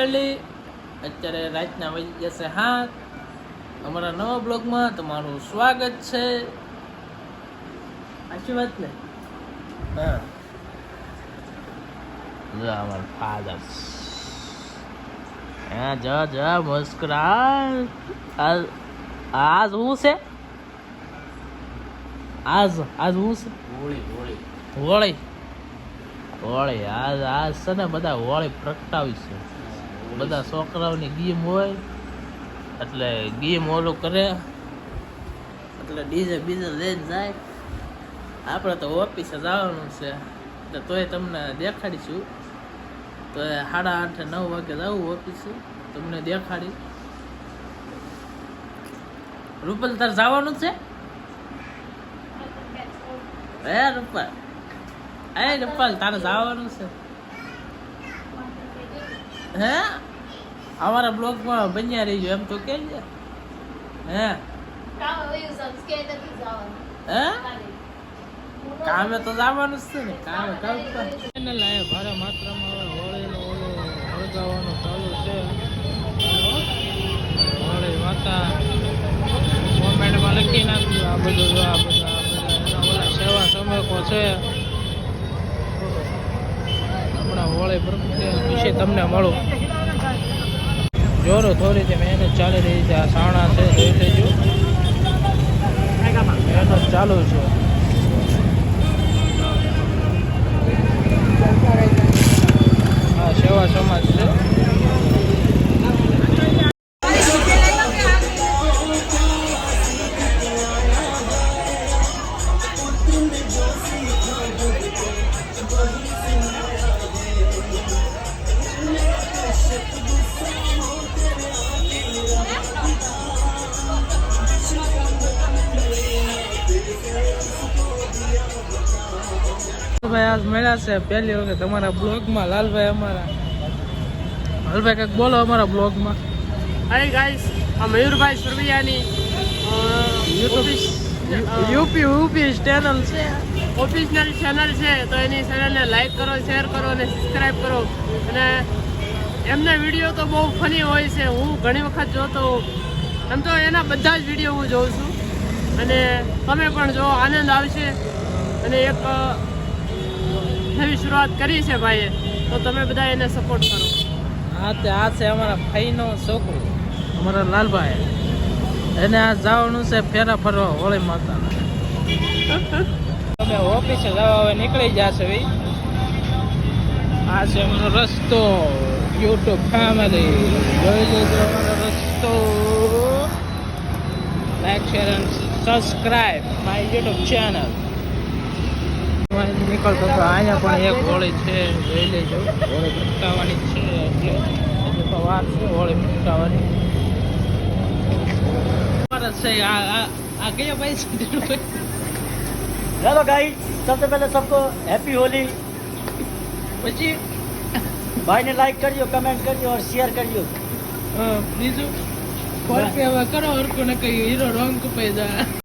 Family, અત્યારે રાતના વાગી જશે 7. અમારા નવા બ્લોગમાં તમારું સ્વાગત છે. સાચી વાત ને? હા, જો અમારા ફાધર જા મુસ્કરાન. આજ હું છે? આજ શું છે? હોળી. આજ છે ને બધા હોળી પ્રગટાવી છે. બધા છોકરાઓની ગેમ હોય એટલે ગેમ ઓલું કરે એટલે ડીજે બીજે લઈને જાય. આપણે તો ઓફિસે જવાનું છે એટલે તોય તમને દેખાડીશું. તો 8:30 9 વાગે જવું ઓફિસે, તમને દેખાડી. રૂપલ તાર જવાનું છે? હે રૂપલ, રૂપલ તારે જવાનું છે? હે અમારા બ્લોગમાં બન્યા રહીજો એમ તો કે હે કામે તો જવાનું જ છે ને. કામે ભારે માત્રામાં હોળીનો હળગાવવાનું ચાલુ છે. હોળી માતા કોમેન્ટમાં લખી નાખ્યું આ બધું ઓલા સેવા સમયકો છે. આપણા હોળી વિશે તમને મળું. જોરો થોડી છે મહેનત ચાલી રહી છે. આ સાણા છે, જોઈ લેજો, મહેનત ચાલુ છે. હા, સેવા સમાજ છે. ભાઈ આજ મળ્યા છે પહેલી વખત તમારા બ્લોગમાં. લાલભાઈ અમારા, લાલભાઈ કંઈક બોલો અમારા બ્લોગમાં. હાય ગાઈસ, આ મયુરભાઈ સુરવિયાની યુપી ચેનલ છે, ઓફિશિયલ ચેનલ છે. તો એની ચેનલને લાઈક કરો, શેર કરો અને સબસ્ક્રાઈબ કરો. અને એમના વિડીયો તો બહુ ફની હોય છે. હું ઘણી વખત જોતો હોઉં. એમ તો એના બધા જ વિડીયો હું જોઉં છું અને તમે પણ જો, આનંદ આવશે. અને એક નવી શરૂઆત કરી છે ભાઈએ, તો તમે બધા એને સપોર્ટ કરો. આ છે અમારા ભાઈનો છોકરો, અમારા લાલભાઈ. એને આ જવાનું છે ફેરા ફરવા હોળી માતાના. અમે ઓફિસે જવા હવે નીકળી જશે ભાઈ. આ છે અમારો રસ્તો. યુટ્યુબ ફેમિલી જોઈ લેજો અમારો રસ્તો. Like, share and subscribe my YouTube channel. નીકળતો તો અહીંયા પણ એક હોળી છે, જોઈ લેજો. હોળી પ્રગટાવવાની છે એટલે હજુ તો વાર છે હોળી પ્રગટાવવાની. आ गया भाई. चलो गाइस, सबसे पहले सबको हैप्पी होली. પછી भाई ने लाइक करियो, कमेंट करियो और शेयर करियो. બીજું ફોન પે હવે કરો. હરકો ને કઈ હીરો રંગ પૈ જાય.